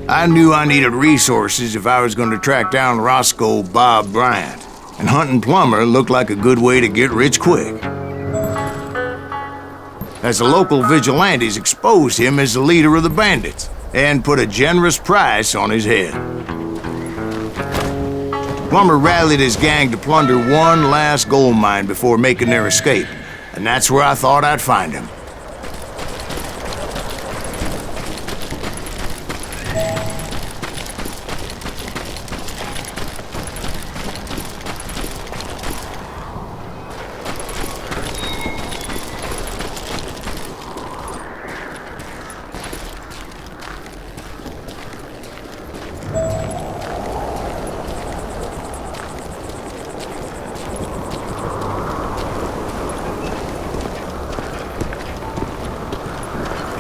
I knew I needed resources if I was going to track down Roscoe Bob Bryant, and hunting Plummer looked like a good way to get rich quick. As the local vigilantes exposed him as the leader of the bandits, and put a generous price on his head. Plummer rallied his gang to plunder one last gold mine before making their escape, and that's where I thought I'd find him.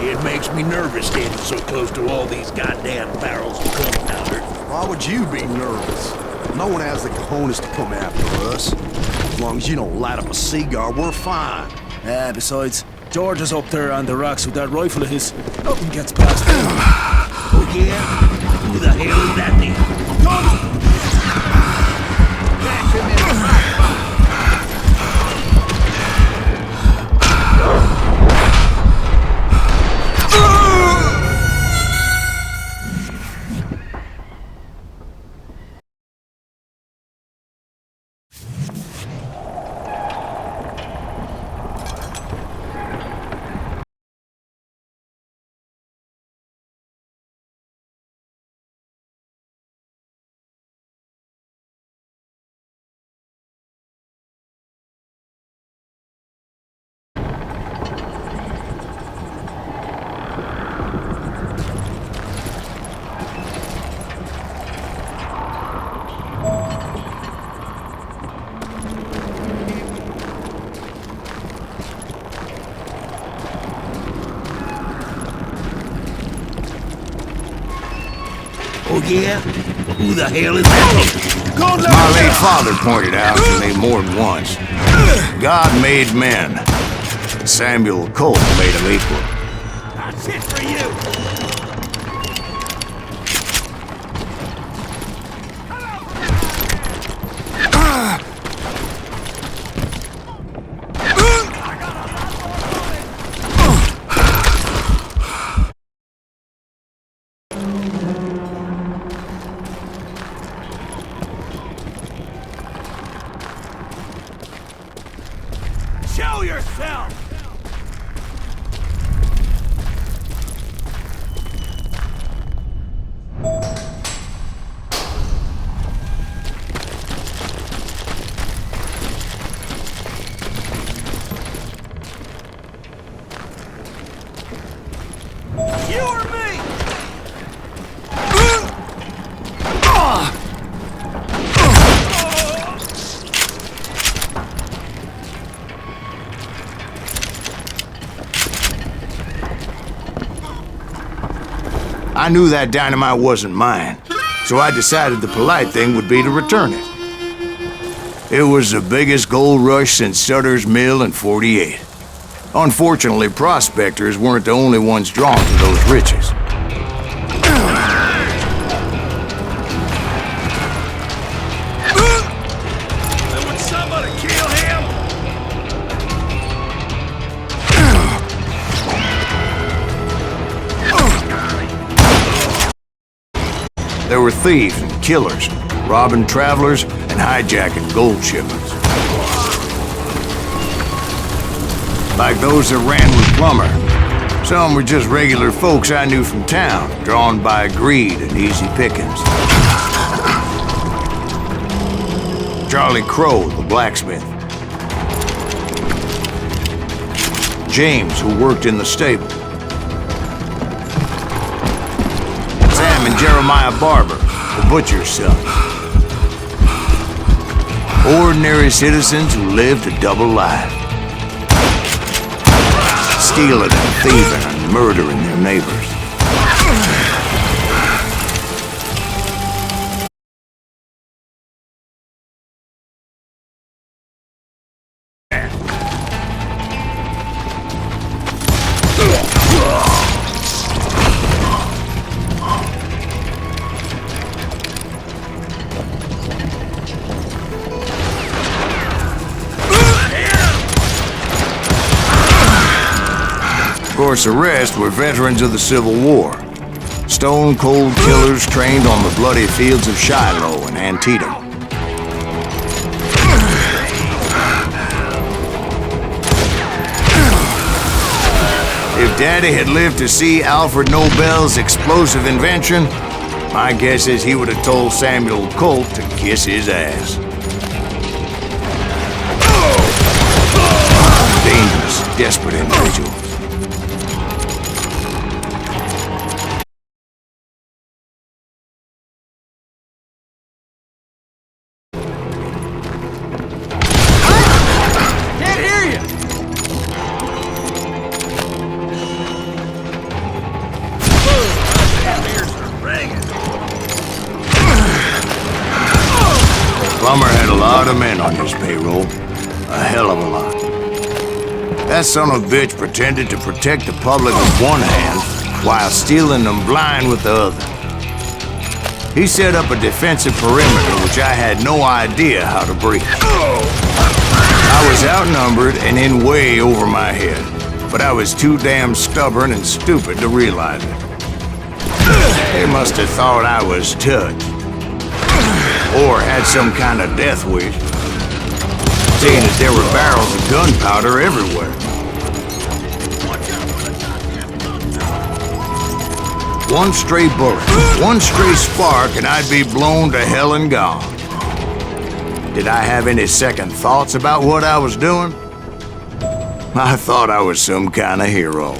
It makes me nervous standing so close to all these goddamn barrels of gunpowder. Why would you be nervous? No one has the cojones to come after us. As long as you don't light up a cigar, we're fine. Besides, George is up there on the rocks with that rifle of his. Nothing gets past him. Oh yeah? Who the hell is that thing? Catch him in the right. Oh yeah? Who the hell is that? My late father pointed out to me more than once. God made men. Samuel Colt made them equal. That's it for you! Show yourself! You or me? I knew that dynamite wasn't mine, so I decided the polite thing would be to return it. It was the biggest gold rush since Sutter's Mill in '48. Unfortunately, prospectors weren't the only ones drawn to those riches. Would somebody kill him? There were thieves and killers, robbing travelers and hijacking gold shipments. Like those that ran with Plummer. Some were just regular folks I knew from town, drawn by greed and easy pickings. Charlie Crow, the blacksmith. James, who worked in the stable. Sam and Jeremiah Barber, the butcher's son. Ordinary citizens who lived a double life. Stealing and thieving and murdering their neighbors. course, the rest were veterans of the Civil War. Stone-cold killers trained on the bloody fields of Shiloh and Antietam. If Daddy had lived to see Alfred Nobel's explosive invention, my guess is he would have told Samuel Colt to kiss his ass. Dangerous, desperate individuals. Can't hear you! Plummer had a lot of men on his payroll. A hell of a lot. That son of a bitch pretended to protect the public with one hand while stealing them blind with the other. He set up a defensive perimeter which I had no idea how to breach. I was outnumbered and in way over my head, but I was too damn stubborn and stupid to realize it. They must have thought I was touched. Or had some kind of death wish, seeing as there were barrels of gunpowder everywhere. One stray bullet, one stray spark, and I'd be blown to hell and gone. Did I have any second thoughts about what I was doing? I thought I was some kind of hero.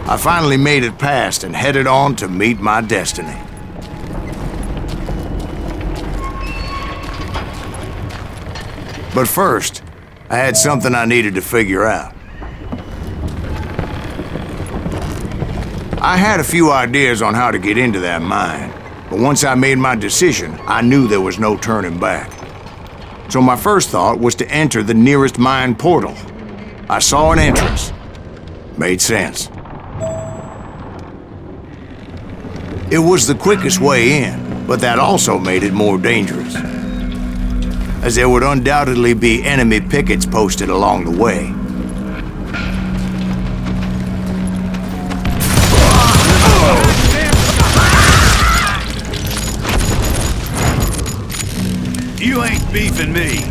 I finally made it past and headed on to meet my destiny. But first, I had something I needed to figure out. I had a few ideas on how to get into that mine, but once I made my decision, I knew there was no turning back. So my first thought was to enter the nearest mine portal. I saw an entrance. Made sense. It was the quickest way in, but that also made it more dangerous, as there would undoubtedly be enemy pickets posted along the way. You ain't beefing me.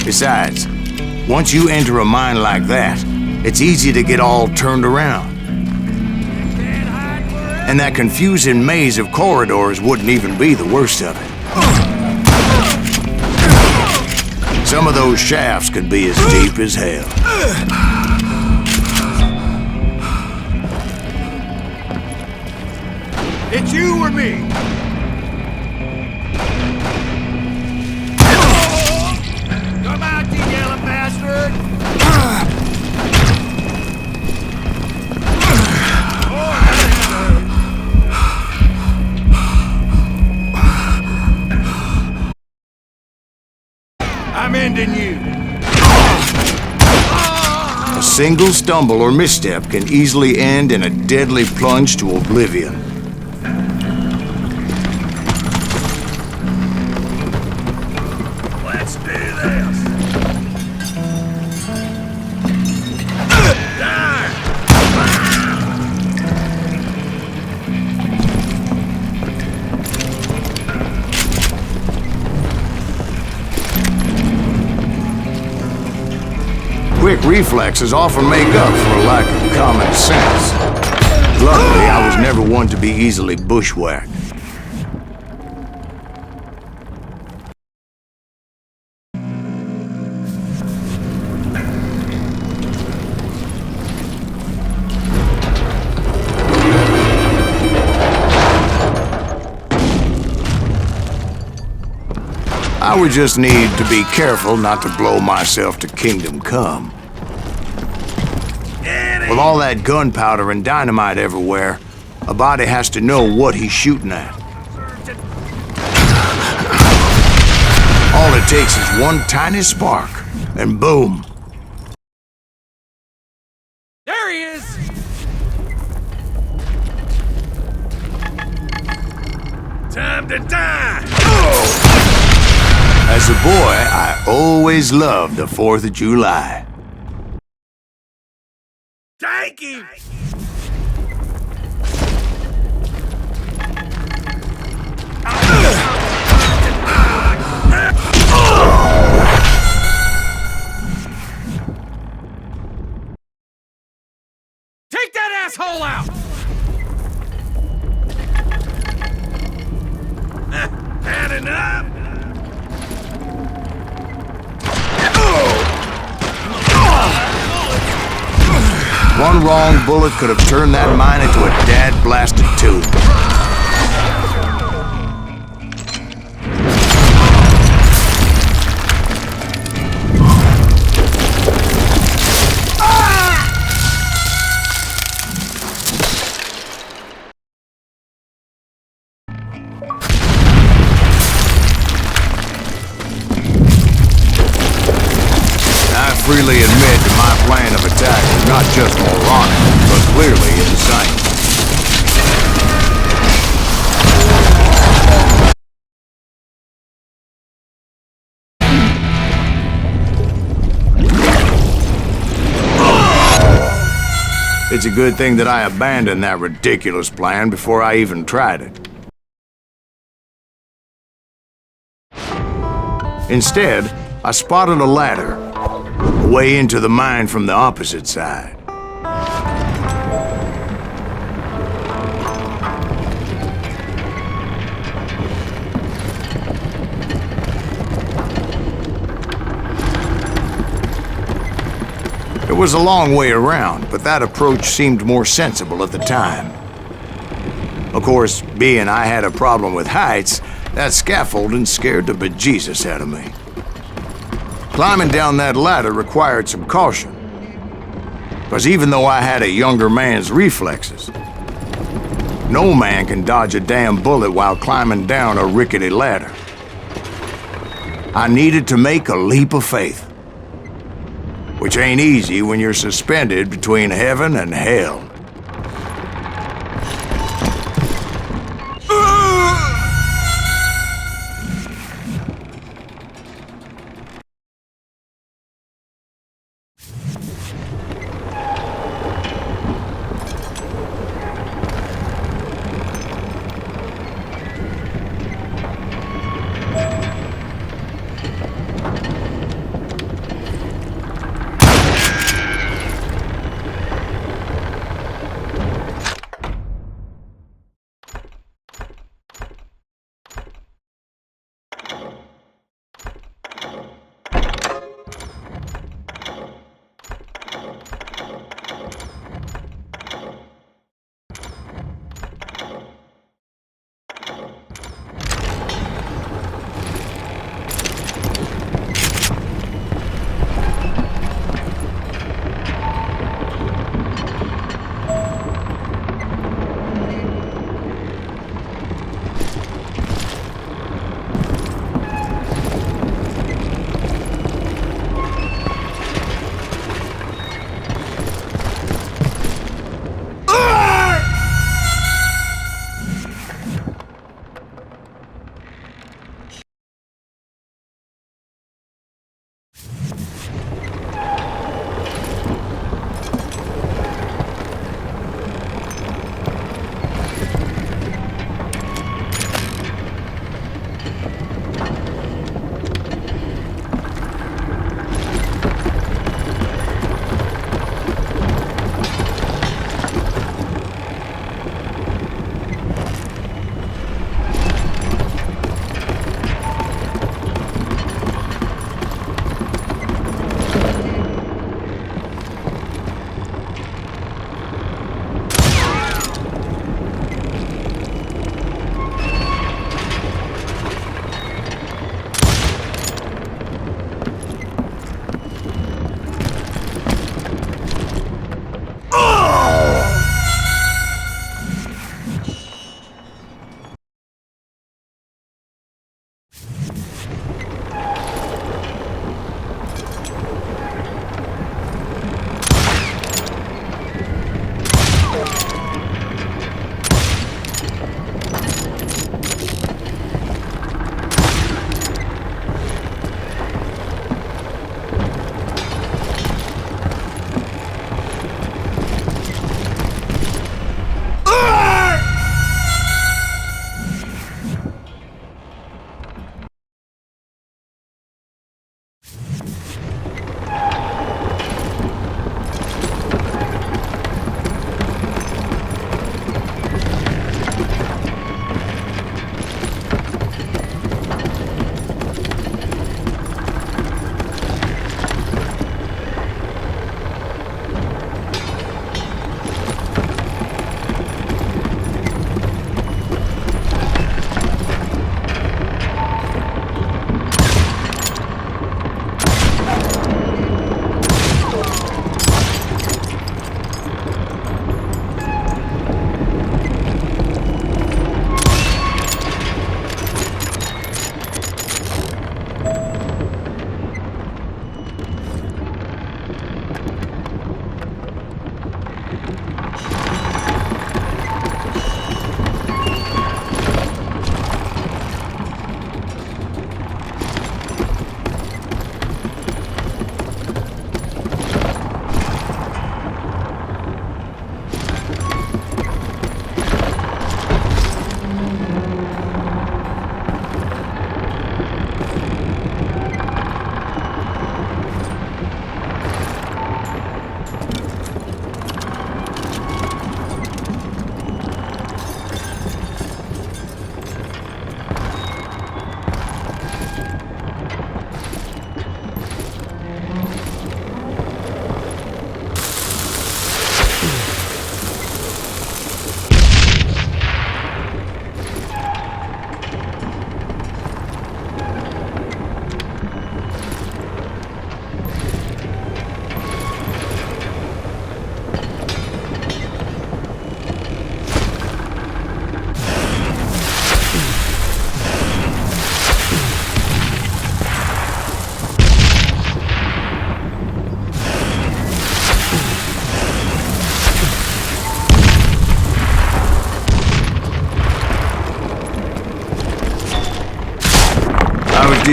Besides, once you enter a mine like that, it's easy to get all turned around. And that confusing maze of corridors wouldn't even be the worst of it. Some of those shafts could be as deep as hell. It's you or me. Come out, you yellow bastard! I'm ending you. A single stumble or misstep can easily end in a deadly plunge to oblivion. Let's do this. Quick reflexes often make up for a lack of common sense. Luckily, I was never one to be easily bushwhacked. I would just need to be careful not to blow myself to Kingdom Come. With all that gunpowder and dynamite everywhere, a body has to know what he's shooting at. All it takes is one tiny spark, and boom. There he is! Time to die! As a boy, I always loved the 4th of July. Take him! Take that asshole out! Had enough? One wrong bullet could have turned that mine into a dad-blasted tomb. I freely admit that my plan of attack was not just moronic, but clearly insane. It's a good thing that I abandoned that ridiculous plan before I even tried it. Instead, I spotted a ladder, a way into the mine from the opposite side. It was a long way around, but that approach seemed more sensible at the time. Of course, being I had a problem with heights, that scaffolding scared the bejesus out of me. Climbing down that ladder required some caution, because even though I had a younger man's reflexes, no man can dodge a damn bullet while climbing down a rickety ladder. I needed to make a leap of faith, which ain't easy when you're suspended between heaven and hell.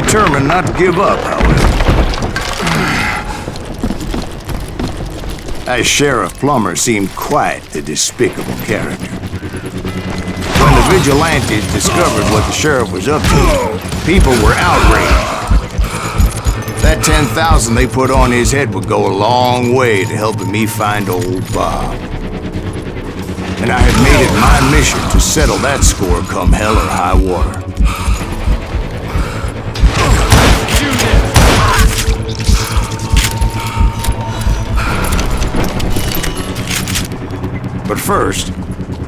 determined not to give up, however. As Sheriff Plummer seemed quite the despicable character. When the vigilantes discovered what the sheriff was up to, people were outraged. That 10,000 they put on his head would go a long way to helping me find old Bob. And I had made it my mission to settle that score come hell or high water. But first,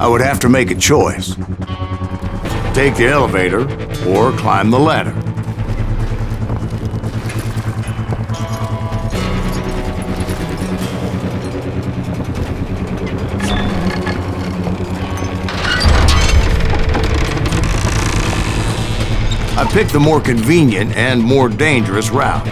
I would have to make a choice. Take the elevator or climb the ladder. I picked the more convenient and more dangerous route.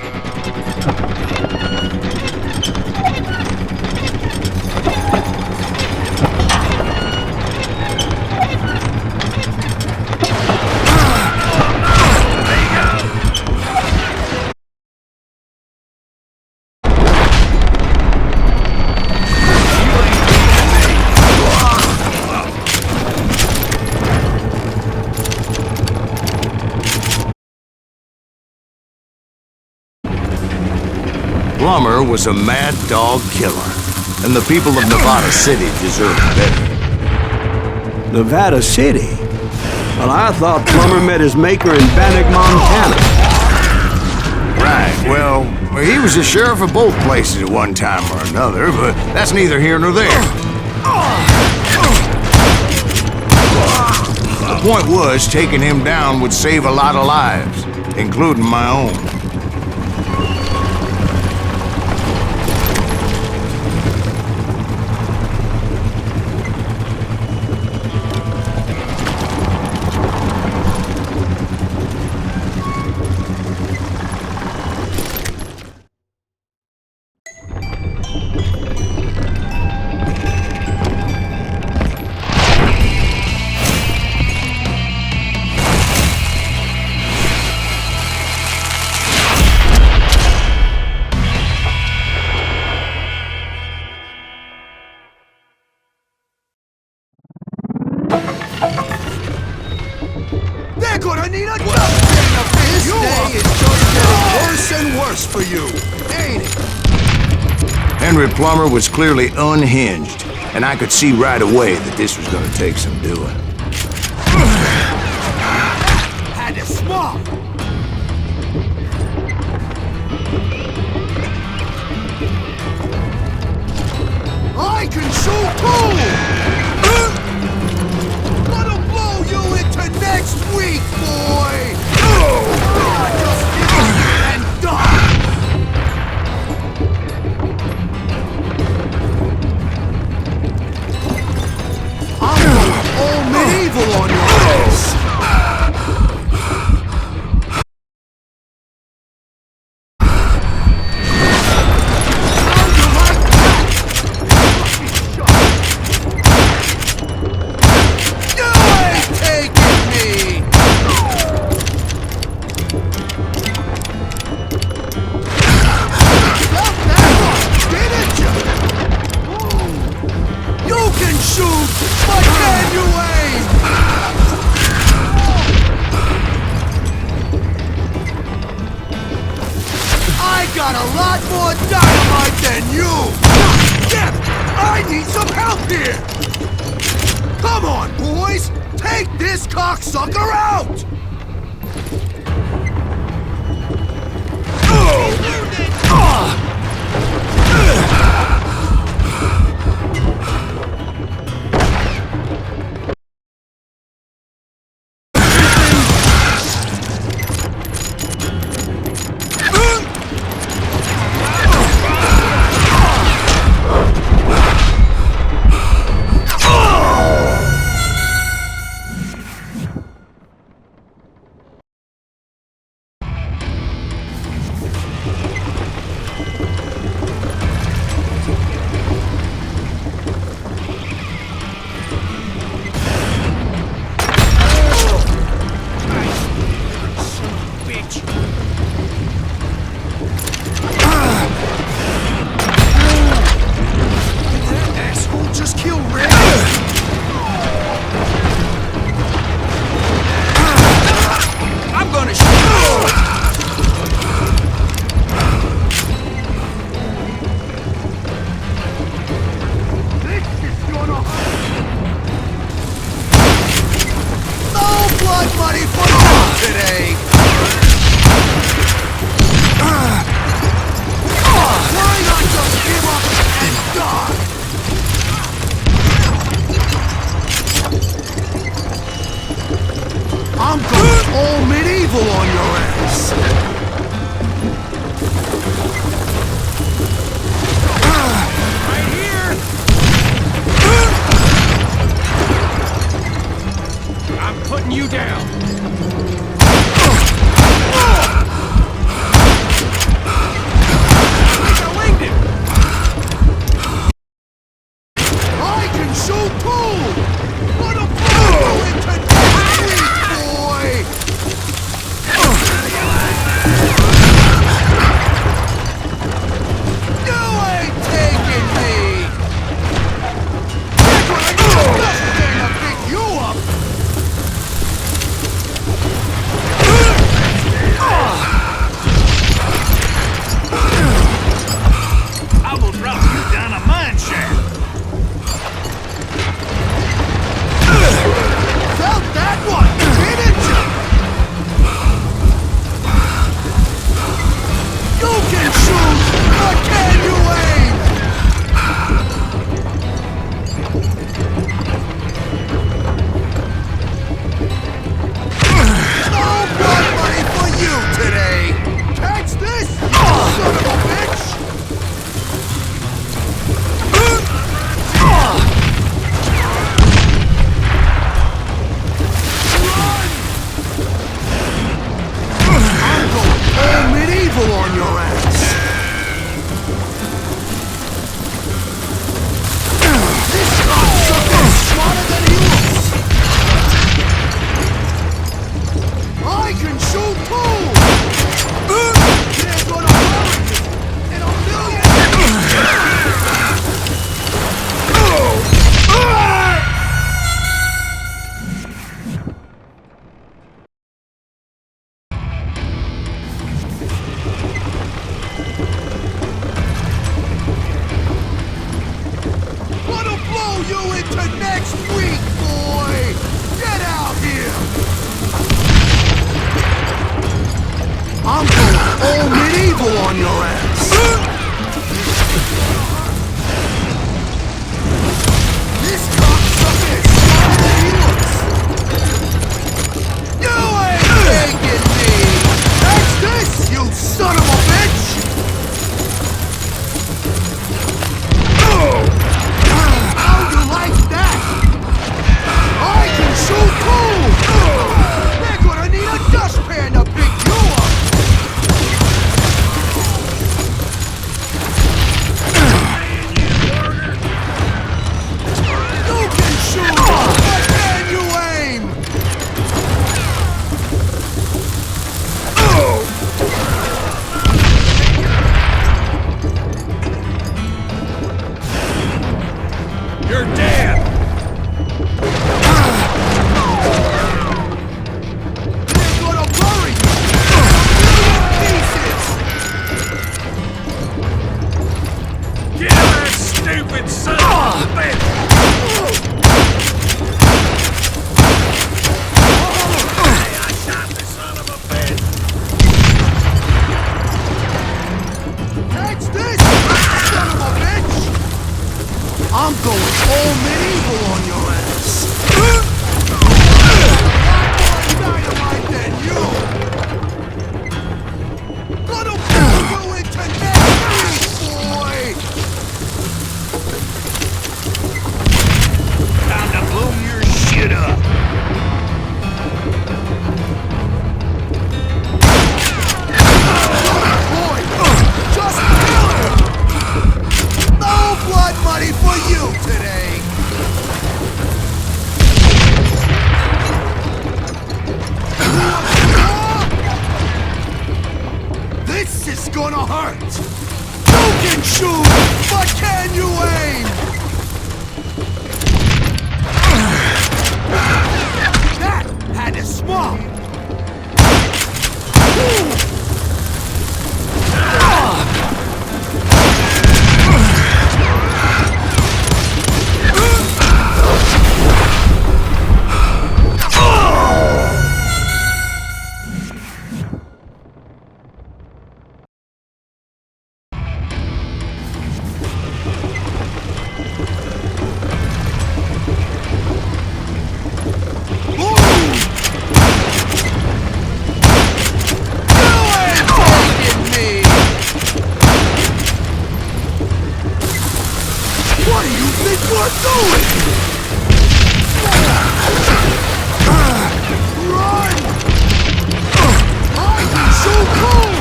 Plummer was a mad dog killer, and the people of Nevada City deserved better. Nevada City? Well, I thought Plummer met his maker in Bannock, Montana. Right, well, he was the sheriff of both places at one time or another, but that's neither here nor there. The point was, taking him down would save a lot of lives, including my own. They're gonna need a ducking of this. This day is just getting worse and worse for you, ain't it? Henry Plummer was clearly unhinged, and I could see right away that this was gonna take some doing. Had to swap. I can shoot too! Gonna blow you into next week, boy! Just get up and die! I'm going all medieval on your ass! Got a lot more dynamite than you! Damn it! I need some help here! Come on, boys! Take this cocksucker out! all medieval on your ass. This cocksucker is smarter than he looks. You ain't taking me. That's this, you son of a bitch. How you like that? I can shoot cool. They're gonna need a dustpan to pick you up. You can shoot, but can you aim? You're dead! They're gonna bury you. Pieces. Get that stupid son of a bitch! Hey, I shot the son of a bitch! Catch this, son of a bitch. I'm going all medieval on your ass. Dynamite than you. Gonna blow you into next boy. Time to blow your shit up! Boy, just kill him. No blood money for you today. This is gonna hurt. You can shoot, but can you aim? That had to small. What do you think we're doing? Run! I'm so cool!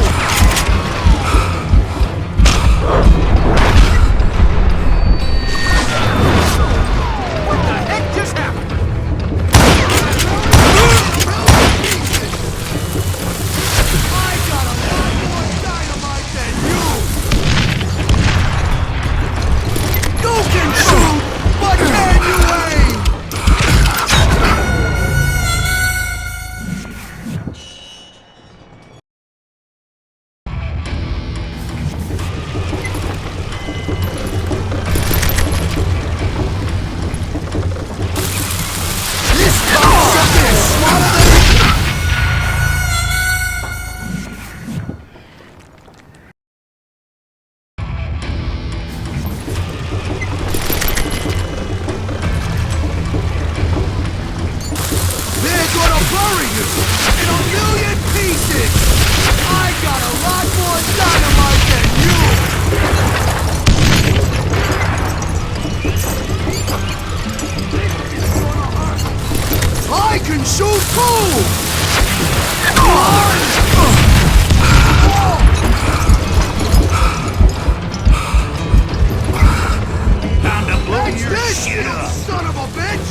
What the heck just happened? I got a lot more dynamite than you! You can shoot, but can you aim? This cocksucker is smarter than They're gonna bury you in a million pieces! I got a lot more dynamite than you! I can shoot too! Time to blow That's your this, shit you up! son of a bitch!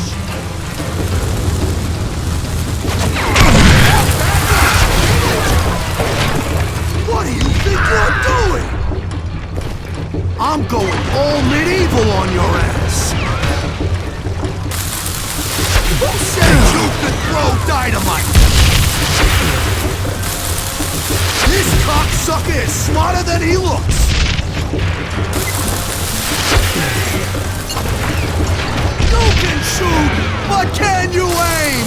What do you think you're doing? I'm going all medieval on your ass. Who said you could throw dynamite? This cocksucker is smarter than he looks. You can shoot, but can you aim?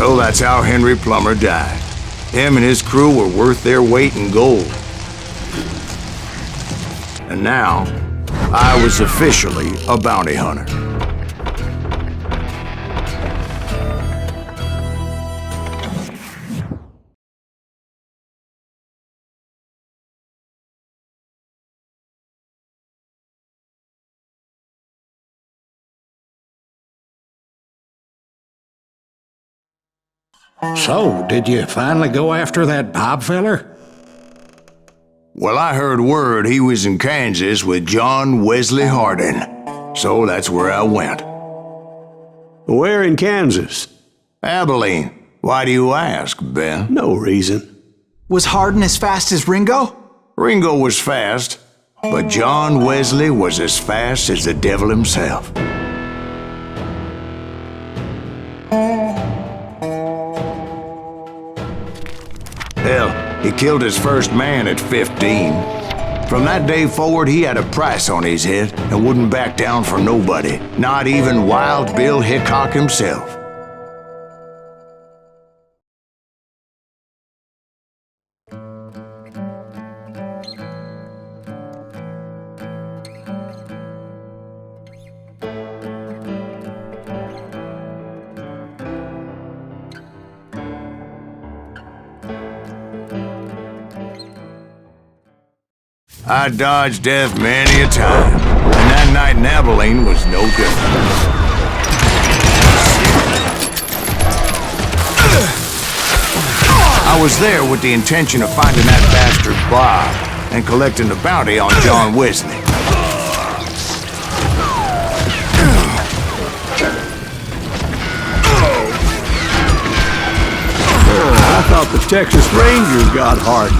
So that's how Henry Plummer died. Him and his crew were worth their weight in gold. And now, I was officially a bounty hunter. So, did you finally go after that Bob feller? Well, I heard word he was in Kansas with John Wesley Hardin. So that's where I went. Where in Kansas? Abilene. Why do you ask, Ben? No reason. Was Hardin as fast as Ringo? Ringo was fast, but John Wesley was as fast as the devil himself. Hell, he killed his first man at 15. From that day forward, he had a price on his head and wouldn't back down for nobody, not even Wild Bill Hickok himself. I dodged death many a time, and that night in Abilene was no different. I was there with the intention of finding that bastard Bob and collecting the bounty on John Wesley. I thought the Texas Rangers got Hardin.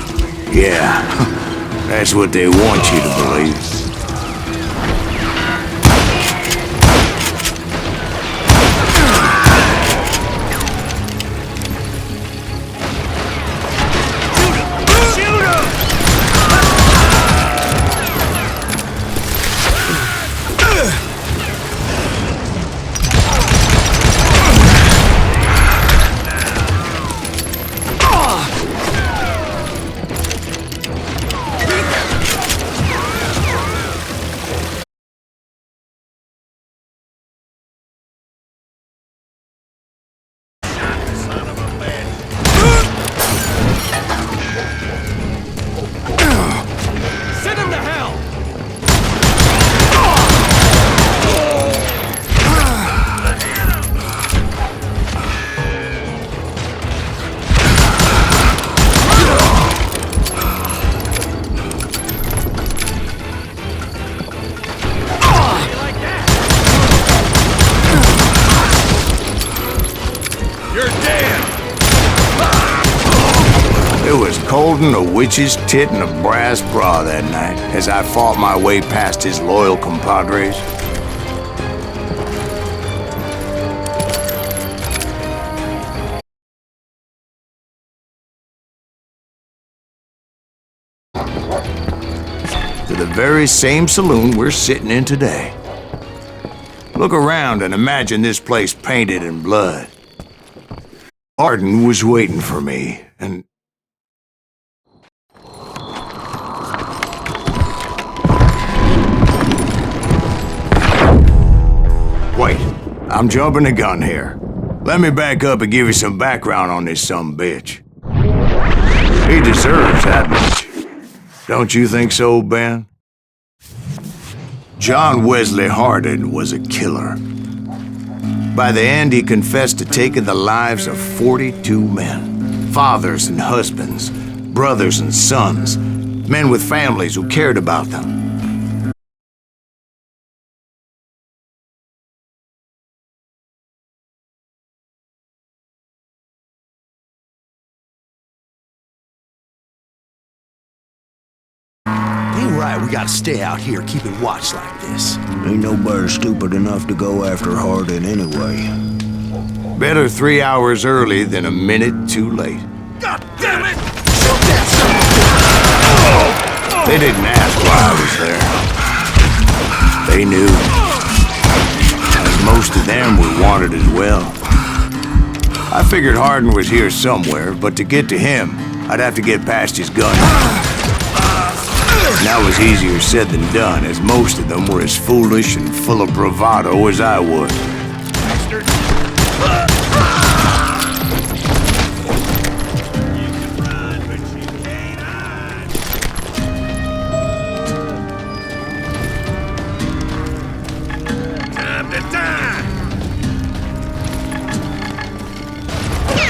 Yeah. That's what they want you to believe. Holding a witch's tit and a brass bra that night as I fought my way past his loyal compadres. To the very same saloon we're sitting in today. Look around and imagine this place painted in blood. Hardin was waiting for me, and wait, I'm jumping the gun here. Let me back up and give you some background on this sumbitch. He deserves that much. Don't you think so, Ben? John Wesley Hardin was a killer. By the end, he confessed to taking the lives of 42 men. Fathers and husbands, brothers and sons, men with families who cared about them. We gotta stay out here keeping watch like this. Ain't nobody stupid enough to go after Hardin anyway. Better 3 hours early than a minute too late. God damn it! Shoot that son of a... They didn't ask why I was there. They knew. As most of them were wanted as well. I figured Hardin was here somewhere, but to get to him, I'd have to get past his gun. And that was easier said than done, as most of them were as foolish and full of bravado as I was.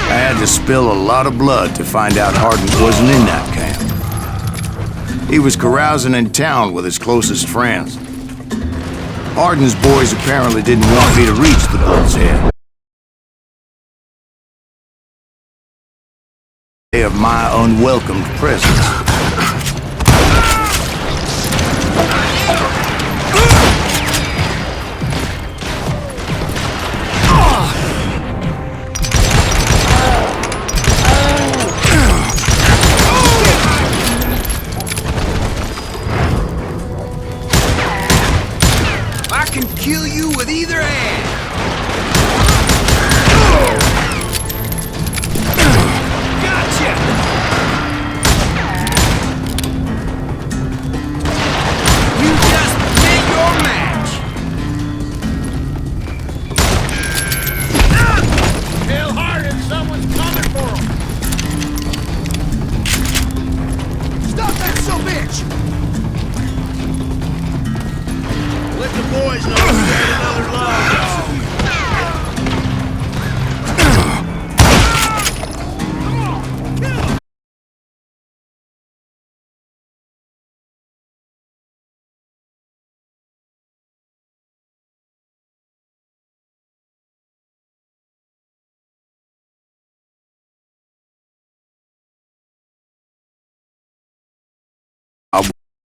I had to spill a lot of blood to find out Hardin wasn't in that camp. He was carousing in town with his closest friends. Hardin's boys apparently didn't want me to reach the bull's head. Of my unwelcomed presence. I can kill you with either hand.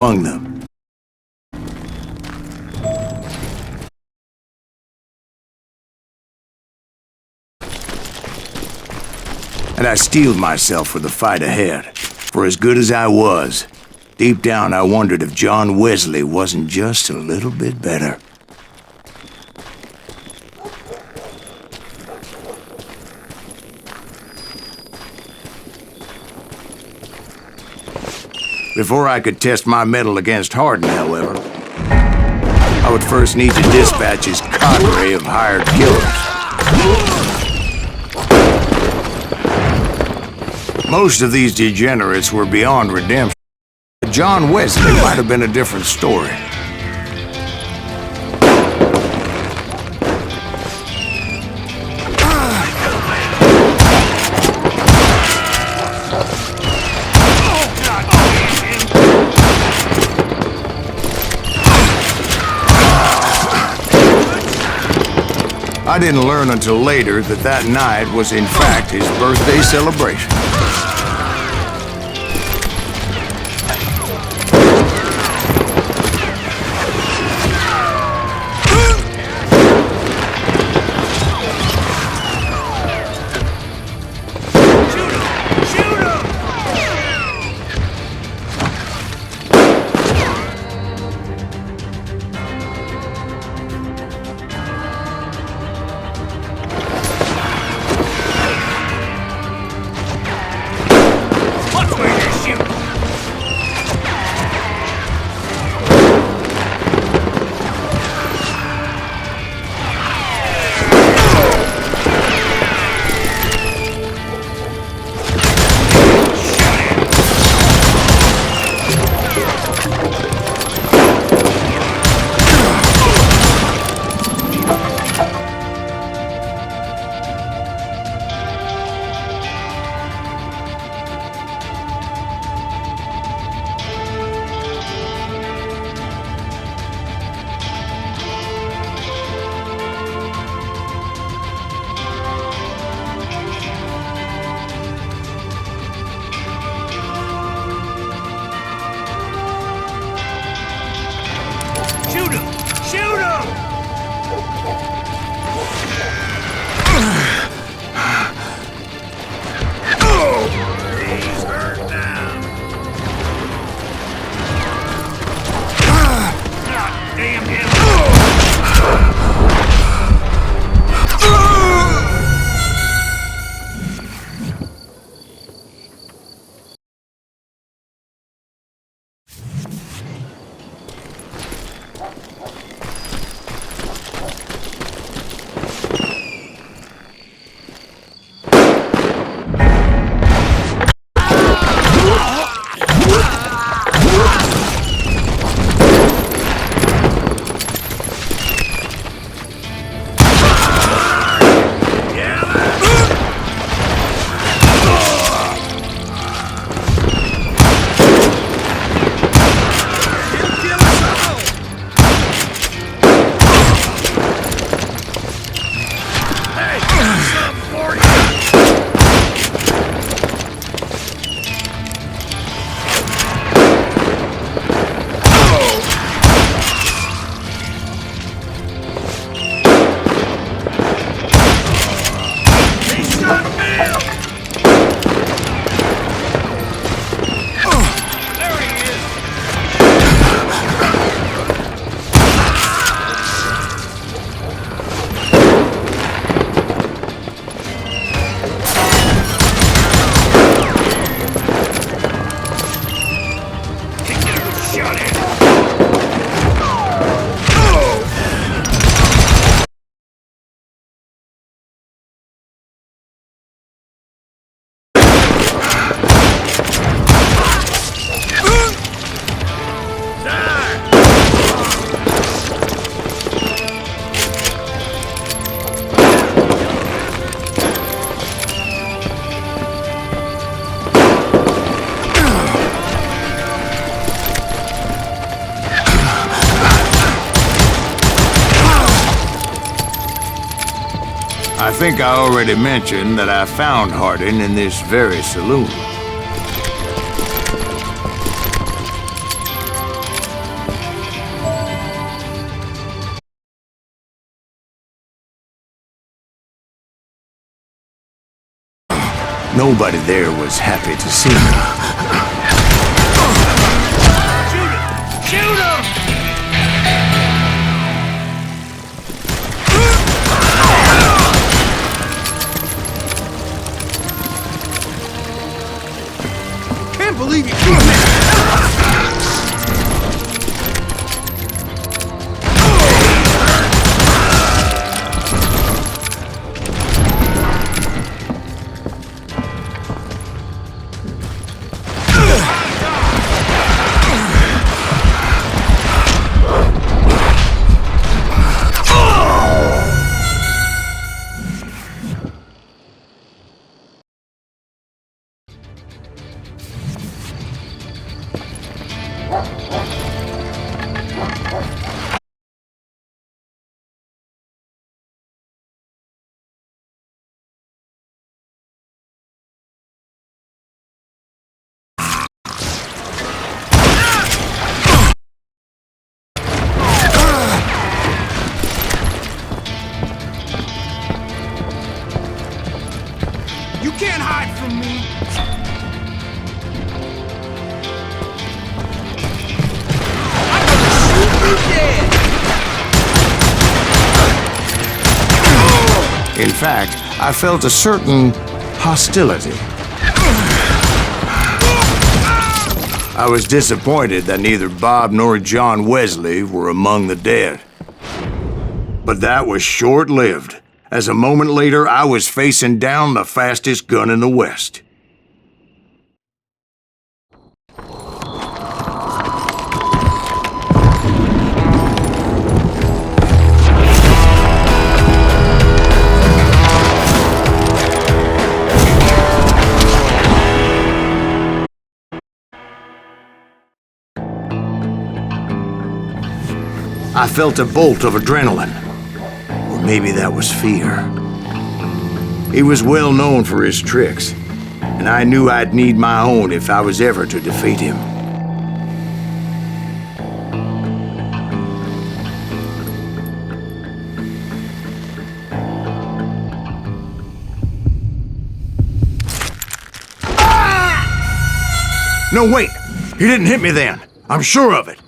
Among them. And I steeled myself for the fight ahead. For as good as I was, deep down I wondered if John Wesley wasn't just a little bit better. Before I could test my mettle against Hardin, however, I would first need to dispatch his cadre of hired killers. Most of these degenerates were beyond redemption. John Wesley might have been a different story. I didn't learn until later that that night was in fact his birthday celebration. I think I already mentioned that I found Harding in this very saloon. Nobody there was happy to see me. Shoot him! Can't believe you did that! You can't hide from me! I'm gonna shoot you dead! In fact, I felt a certain hostility. I was disappointed that neither Bob nor John Wesley were among the dead. But that was short-lived, as a moment later I was facing down the fastest gun in the West. I felt a bolt of adrenaline. Or maybe that was fear. He was well known for his tricks, and I knew I'd need my own if I was ever to defeat him. No, wait! He didn't hit me then. I'm sure of it.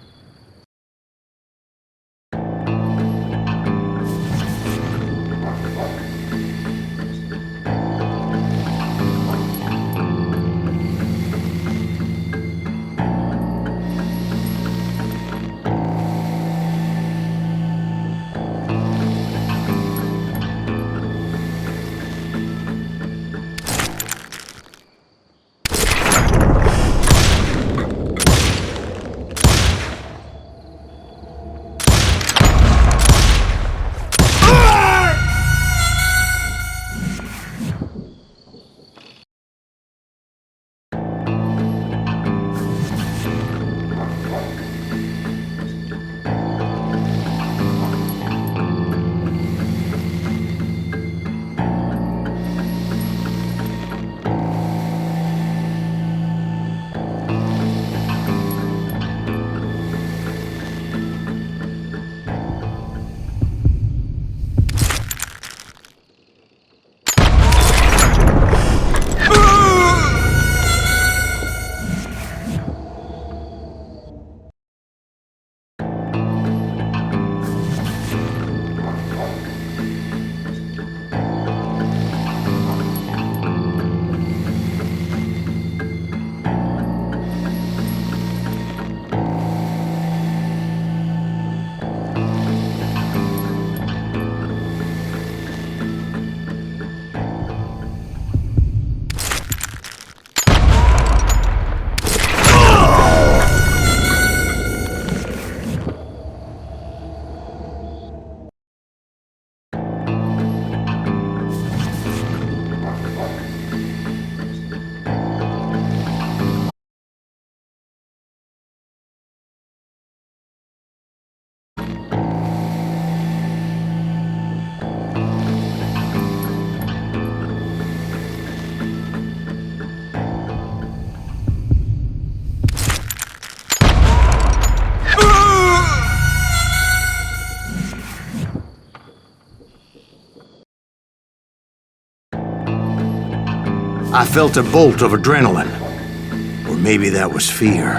I felt a bolt of adrenaline. Or maybe that was fear.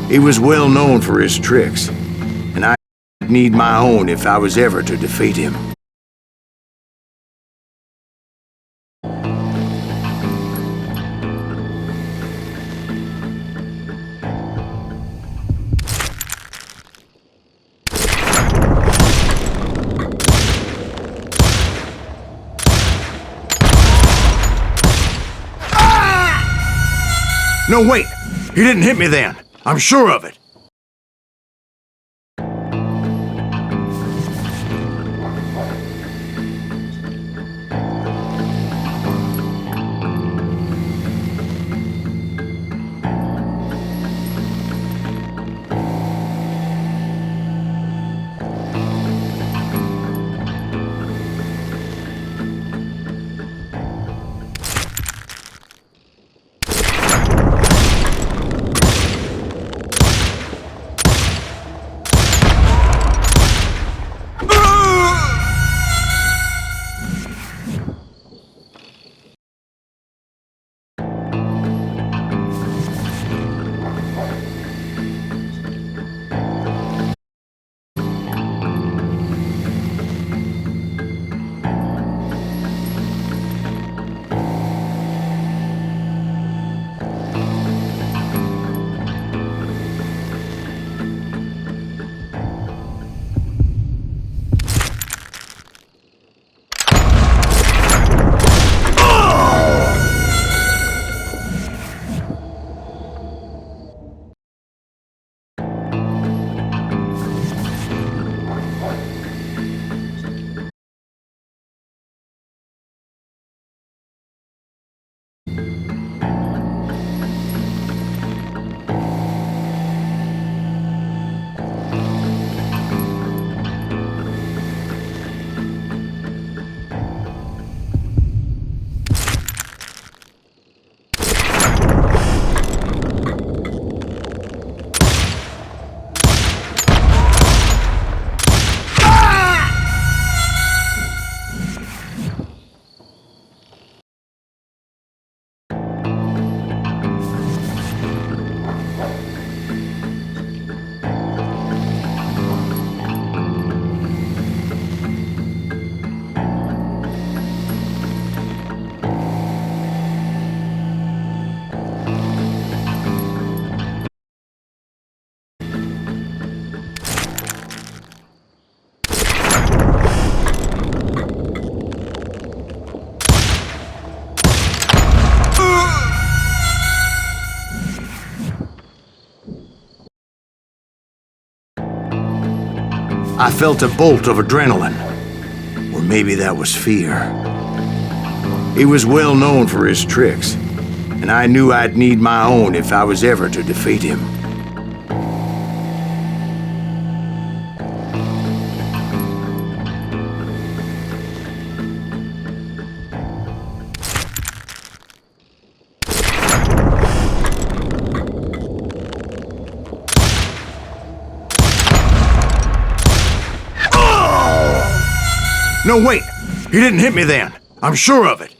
He was well known for his tricks, and I'd need my own if I was ever to defeat him. No, wait! He didn't hit me then. I'm sure of it. I felt a bolt of adrenaline. Or maybe that was fear. He was well known for his tricks, and I knew I'd need my own if I was ever to defeat him. No, wait! He didn't hit me then. I'm sure of it.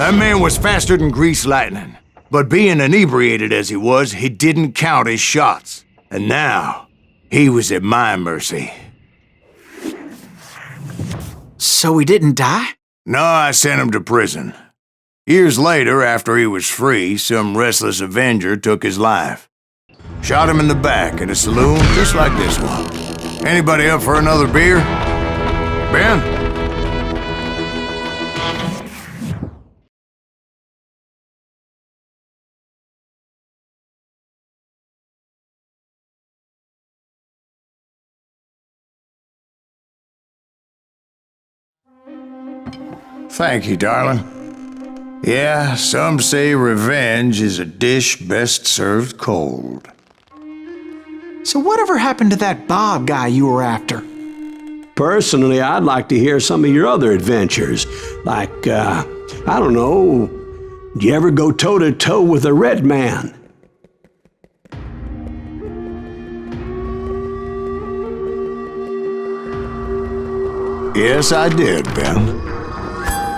That man was faster than greased lightning. But being inebriated as he was, he didn't count his shots. And now, he was at my mercy. So he didn't die? No, I sent him to prison. Years later, after he was free, some restless avenger took his life. Shot him in the back in a saloon just like this one. Anybody up for another beer? Ben? Thank you, darling. Yeah, some say revenge is a dish best served cold. So whatever happened to that Bob guy you were after? Personally, I'd like to hear some of your other adventures. Like, I don't know, did you ever go toe-to-toe with a red man? Yes, I did, Ben.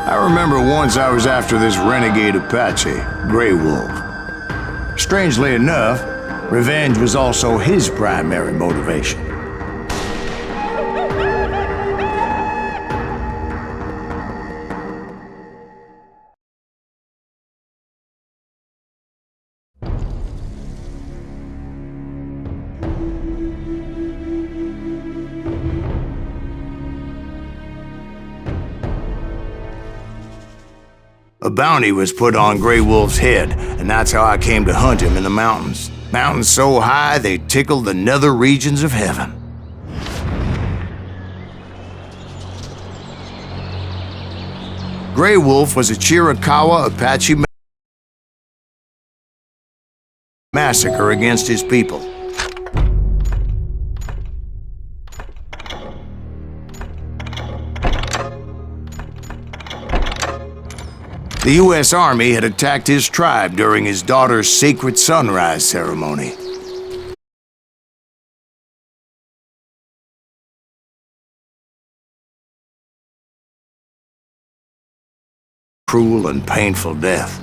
I remember once I was after this renegade Apache, Grey Wolf. Strangely enough, revenge was also his primary motivation. A bounty was put on Grey Wolf's head, and that's how I came to hunt him in the mountains. Mountains so high they tickled the nether regions of heaven. Grey Wolf was a Chiricahua Apache massacre against his people. The U.S. Army had attacked his tribe during his daughter's sacred sunrise ceremony. Cruel and painful death.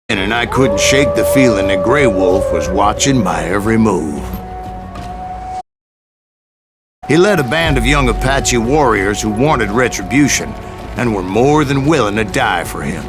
And I couldn't shake the feeling that Grey Wolf was watching my every move. He led a band of young Apache warriors who wanted retribution and were more than willing to die for him.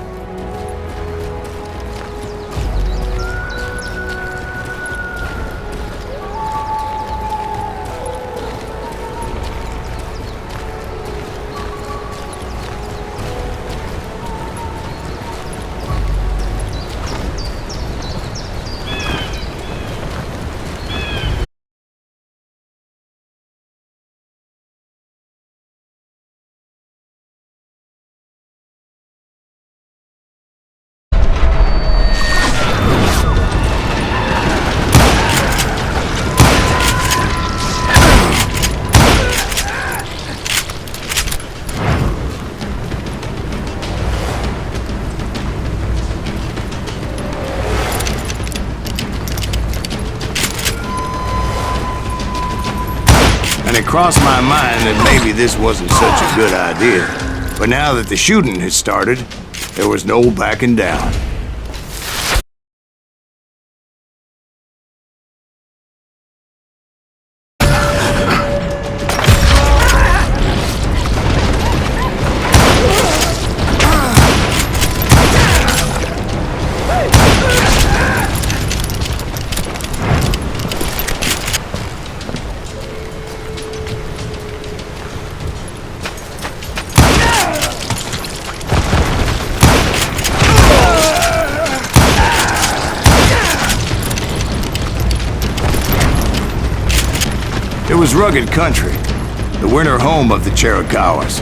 And it crossed my mind that maybe this wasn't such a good idea. But now that the shooting had started, there was no backing down. It was rugged country, the winter home of the Chiricahuas.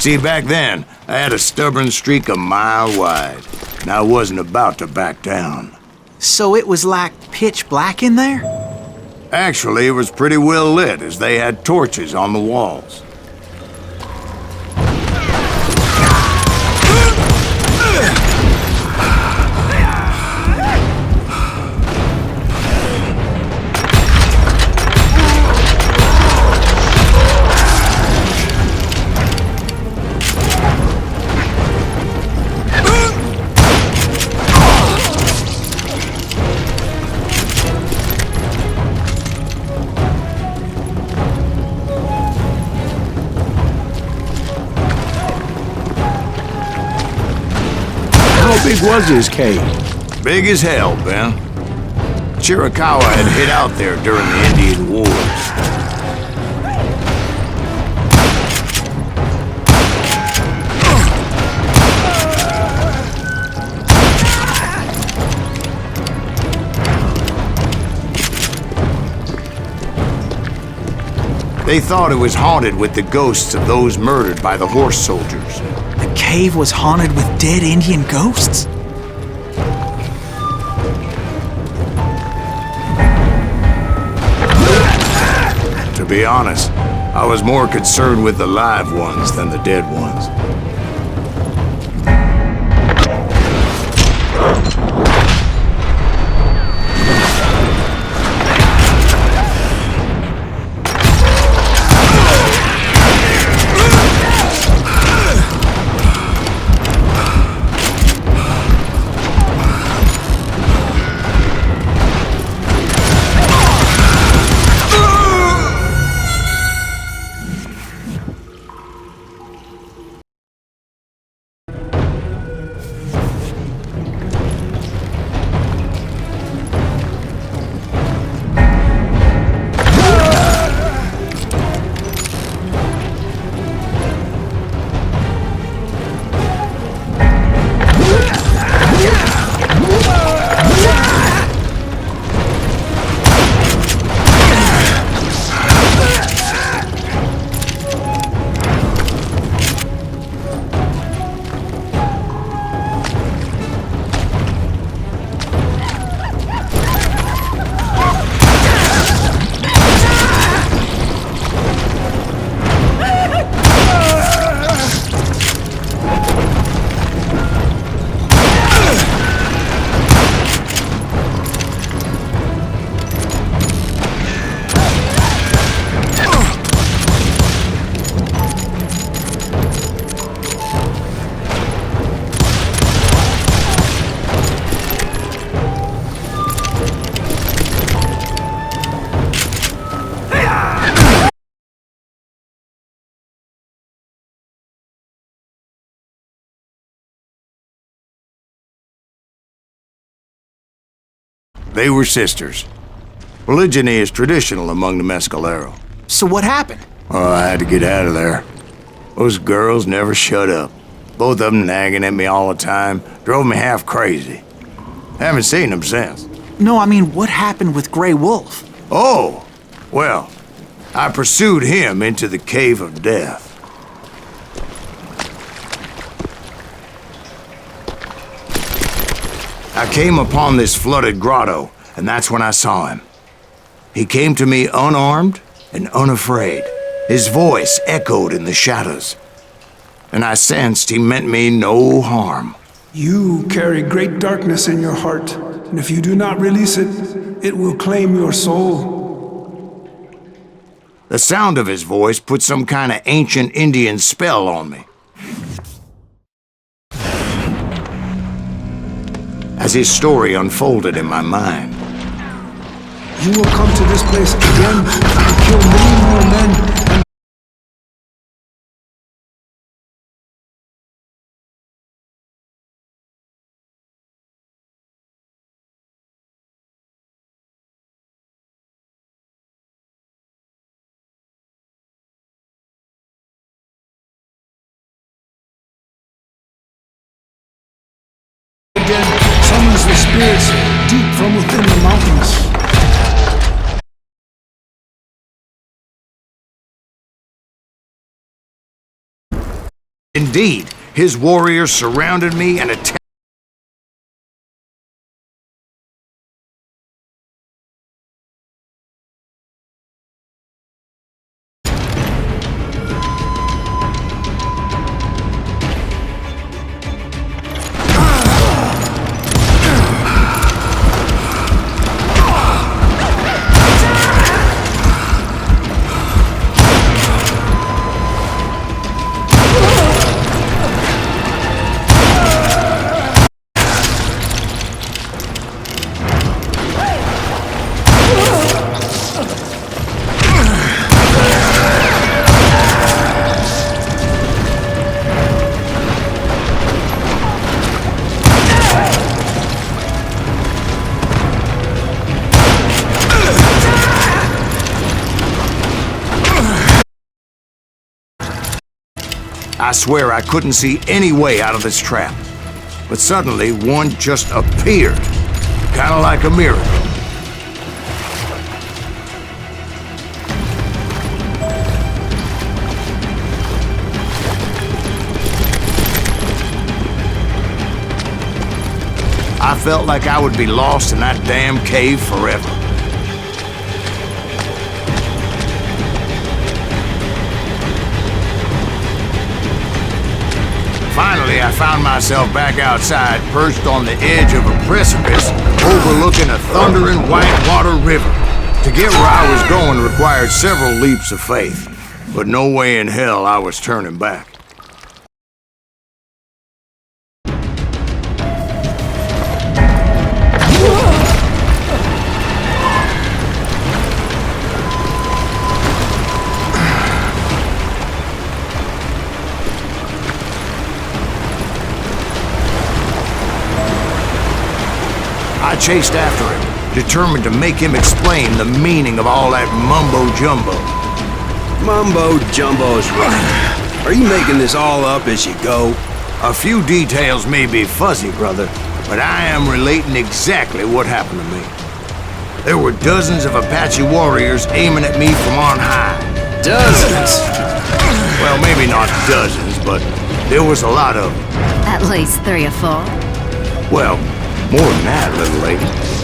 See, back then, I had a stubborn streak a mile wide, and I wasn't about to back down. So it was like pitch black in there? Actually, it was pretty well lit, as they had torches on the walls. How big was his cave? Big as hell, Ben. Chiricahua had hid out there during the Indian Wars. They thought it was haunted with the ghosts of those murdered by the horse soldiers. The cave was haunted with dead Indian ghosts? To be honest, I was more concerned with the live ones than the dead ones. They were sisters. Polygyny is traditional among the Mescalero. So what happened? Oh, I had to get out of there. Those girls never shut up. Both of them nagging at me all the time. Drove me half crazy. Haven't seen them since. No, I mean, what happened with Grey Wolf? Oh, well, I pursued him into the Cave of Death. I came upon this flooded grotto, and that's when I saw him. He came to me unarmed and unafraid. His voice echoed in the shadows, and I sensed he meant me no harm. You carry great darkness in your heart, and if you do not release it, it will claim your soul. The sound of his voice put some kind of ancient Indian spell on me. As his story unfolded in my mind, You will come to this place again and kill many more men and again summons the spirits deep from within the mountains. Indeed, his warriors surrounded me and attacked. I swear I couldn't see any way out of this trap. But suddenly, one just appeared. Kinda like a miracle. I felt like I would be lost in that damn cave forever. Finally, I found myself back outside, perched on the edge of a precipice, overlooking a thundering whitewater river. To get where I was going required several leaps of faith, but no way in hell I was turning back. I chased after him, determined to make him explain the meaning of all that mumbo-jumbo. Mumbo-jumbo's right. Are you making this all up as you go? A few details may be fuzzy, brother, but I am relating exactly what happened to me. There were dozens of Apache warriors aiming at me from on high. Dozens? Well, maybe not dozens, but there was a lot of them. At least 3 or 4. Well, more than that, little lady.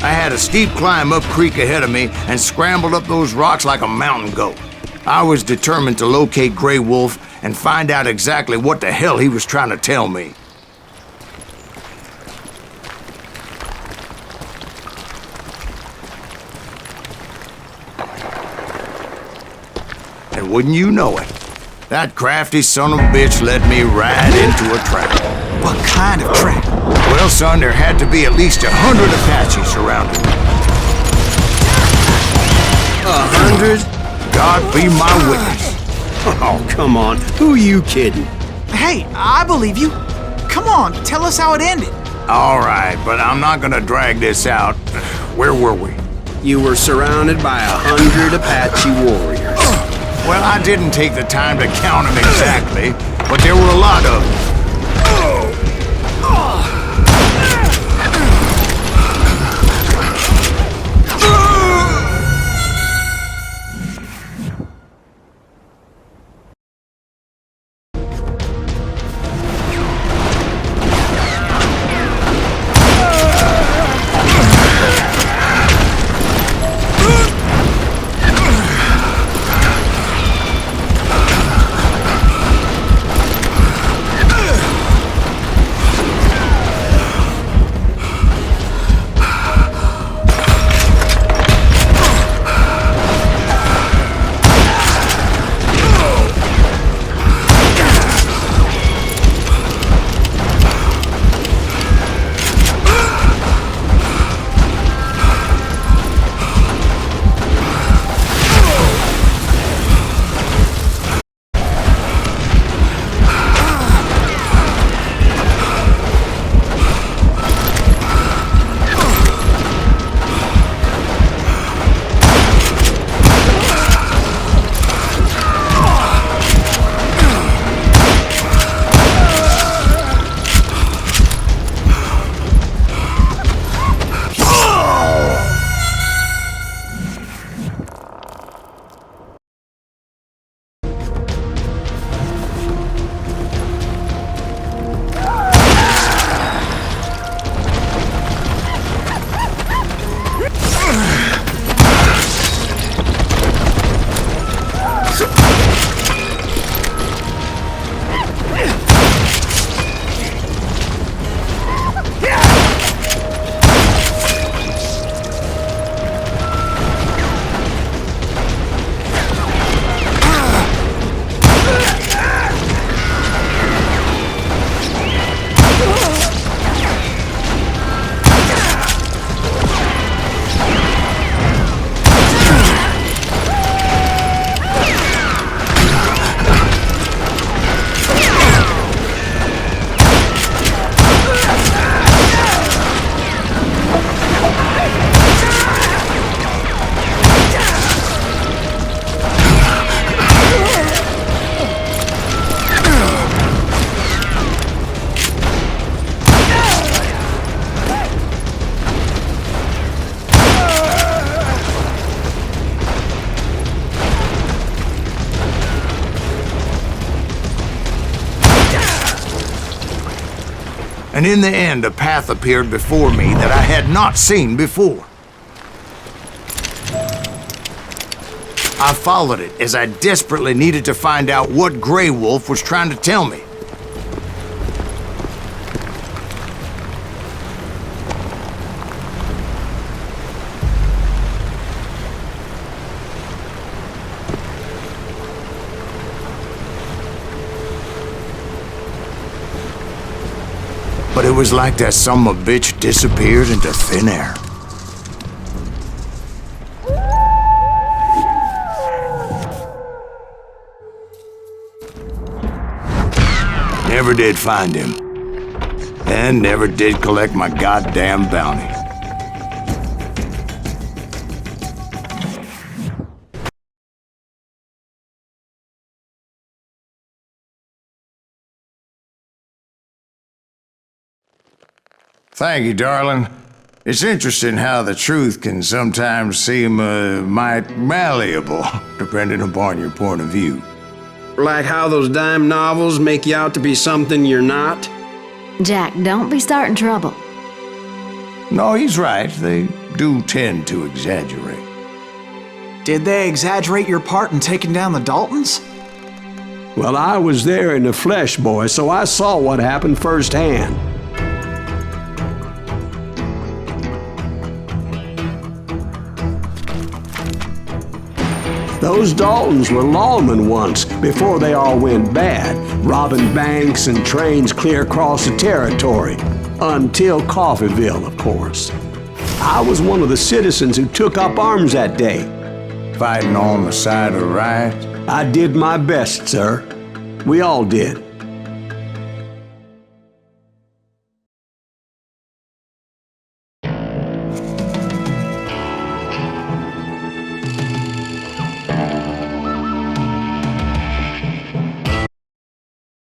I had a steep climb up creek ahead of me and scrambled up those rocks like a mountain goat. I was determined to locate Grey Wolf and find out exactly what the hell he was trying to tell me. And wouldn't you know it, that crafty son of a bitch led me right into a trap. What kind of trap? Well, son, there had to be at least 100 Apaches surrounding me. 100? God be my witness. Oh, come on. Who are you kidding? Hey, I believe you. Come on, tell us how it ended. All right, but I'm not gonna drag this out. Where were we? You were surrounded by 100 Apache warriors. Well, I didn't take the time to count them exactly, but there were a lot of them. And in the end, a path appeared before me that I had not seen before. I followed it as I desperately needed to find out what Grey Wolf was trying to tell me. But it was like that son of a bitch disappeared into thin air. Never did find him. And never did collect my goddamn bounty. Thank you, darling. It's interesting how the truth can sometimes seem might malleable, depending upon your point of view. Like how those dime novels make you out to be something you're not? Jack, don't be starting trouble. No, he's right. They do tend to exaggerate. Did they exaggerate your part in taking down the Daltons? Well, I was there in the flesh, boy, so I saw what happened firsthand. Those Daltons were lawmen once, before they all went bad, robbing banks and trains clear across the territory. Until Coffeeville, of course. I was one of the citizens who took up arms that day. Fighting on the side of the right? I did my best, sir. We all did.